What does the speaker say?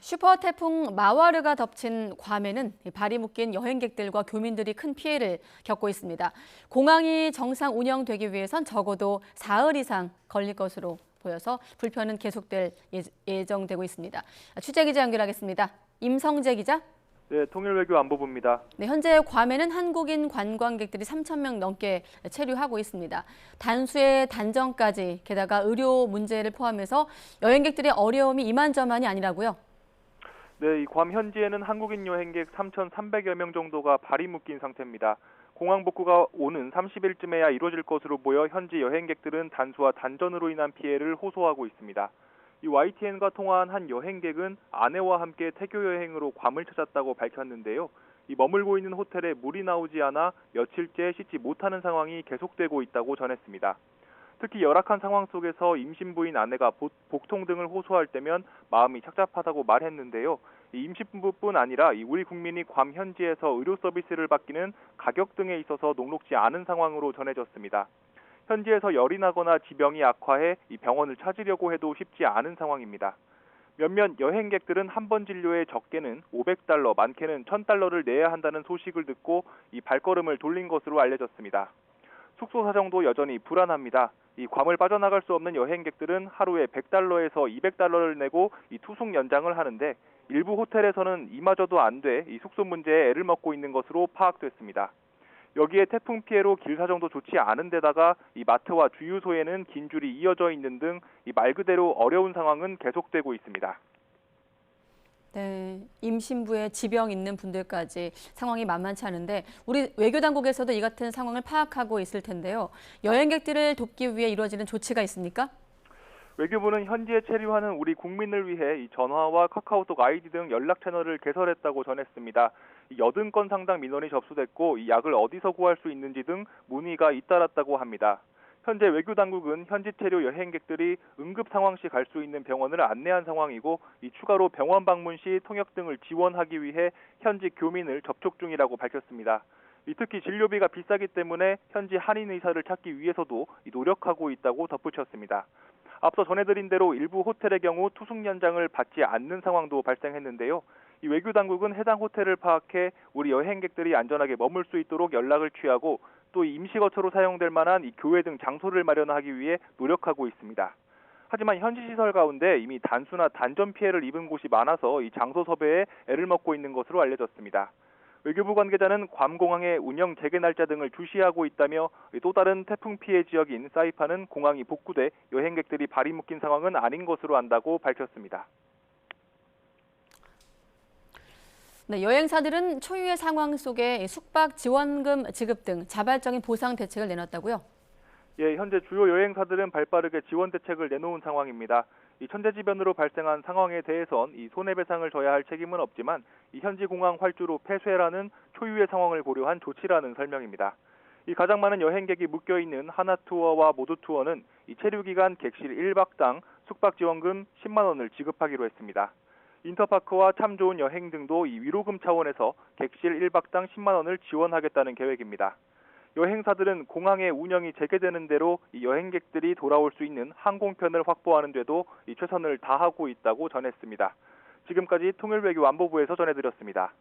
슈퍼 태풍 마와르가 덮친 괌에는 발이 묶인 여행객들과 교민들이 큰 피해를 겪고 있습니다. 공항이 정상 운영되기 위해선 적어도 사흘 이상 걸릴 것으로 보여서 불편은 계속될 예정되고 있습니다. 취재 기자 연결하겠습니다. 임성재 기자. 네, 통일외교안보부입니다. 네, 현재 괌에는 한국인 관광객들이 3천 명 넘게 체류하고 있습니다. 단수의 단정까지 게다가 의료 문제를 포함해서 여행객들의 어려움이 이만저만이 아니라고요. 네, 이 괌 현지에는 한국인 여행객 3,300여 명 정도가 발이 묶인 상태입니다. 공항 복구가 오는 30일쯤에야 이루어질 것으로 보여 현지 여행객들은 단수와 단전으로 인한 피해를 호소하고 있습니다. 이 YTN과 통화한 한 여행객은 아내와 함께 태교 여행으로 괌을 찾았다고 밝혔는데요. 이 머물고 있는 호텔에 물이 나오지 않아 며칠째 씻지 못하는 상황이 계속되고 있다고 전했습니다. 특히 열악한 상황 속에서 임신부인 아내가 복통 등을 호소할 때면 마음이 착잡하다고 말했는데요. 이 임신부뿐 아니라 우리 국민이 괌 현지에서 의료 서비스를 받기는 가격 등에 있어서 녹록지 않은 상황으로 전해졌습니다. 현지에서 열이 나거나 지병이 악화해 이 병원을 찾으려고 해도 쉽지 않은 상황입니다. 몇몇 여행객들은 한 번 진료에 적게는 $500, 많게는 $1,000를 내야 한다는 소식을 듣고 이 발걸음을 돌린 것으로 알려졌습니다. 숙소 사정도 여전히 불안합니다. 이 괌을 빠져나갈 수 없는 여행객들은 하루에 $100에서 $200를 내고 이 투숙 연장을 하는데 일부 호텔에서는 이마저도 안 돼 이 숙소 문제에 애를 먹고 있는 것으로 파악됐습니다. 여기에 태풍 피해로 길 사정도 좋지 않은 데다가 이 마트와 주유소에는 긴 줄이 이어져 있는 등 이 말 그대로 어려운 상황은 계속되고 있습니다. 네, 임신부에 지병 있는 분들까지 상황이 만만치 않은데 우리 외교당국에서도 이 같은 상황을 파악하고 있을 텐데요. 여행객들을 돕기 위해 이루어지는 조치가 있습니까? 외교부는 현지에 체류하는 우리 국민을 위해 이 전화와 카카오톡 아이디 등 연락 채널을 개설했다고 전했습니다. 80건 상당 민원이 접수됐고 이 약을 어디서 구할 수 있는지 등 문의가 잇따랐다고 합니다. 현재 외교당국은 현지 체류 여행객들이 응급 상황 시 갈 수 있는 병원을 안내한 상황이고 이 추가로 병원 방문 시 통역 등을 지원하기 위해 현지 교민을 접촉 중이라고 밝혔습니다. 특히 진료비가 비싸기 때문에 현지 한인 의사를 찾기 위해서도 노력하고 있다고 덧붙였습니다. 앞서 전해드린 대로 일부 호텔의 경우 투숙 연장을 받지 않는 상황도 발생했는데요. 이 외교당국은 해당 호텔을 파악해 우리 여행객들이 안전하게 머물 수 있도록 연락을 취하고 또 임시거처로 사용될 만한 이 교외 등 장소를 마련하기 위해 노력하고 있습니다. 하지만 현지 시설 가운데 이미 단수나 단전 피해를 입은 곳이 많아서 이 장소 섭외에 애를 먹고 있는 것으로 알려졌습니다. 외교부 관계자는 괌 공항의 운영 재개 날짜 등을 주시하고 있다며 또 다른 태풍 피해 지역인 사이판은 공항이 복구돼 여행객들이 발이 묶인 상황은 아닌 것으로 안다고 밝혔습니다. 네, 여행사들은 초유의 상황 속에 숙박 지원금 지급 등 자발적인 보상 대책을 내놨다고요? 예, 현재 주요 여행사들은 발빠르게 지원 대책을 내놓은 상황입니다. 이 천재지변으로 발생한 상황에 대해선 이 손해배상을 져야 할 책임은 없지만 이 현지 공항 활주로 폐쇄라는 초유의 상황을 고려한 조치라는 설명입니다. 이 가장 많은 여행객이 묶여 있는 하나투어와 모두투어는 이 체류 기간 객실 1박당 숙박 지원금 10만 원을 지급하기로 했습니다. 인터파크와 참 좋은 여행 등도 이 위로금 차원에서 객실 1박당 10만 원을 지원하겠다는 계획입니다. 여행사들은 공항의 운영이 재개되는 대로 이 여행객들이 돌아올 수 있는 항공편을 확보하는 데도 이 최선을 다하고 있다고 전했습니다. 지금까지 통일외교안보부에서 전해드렸습니다.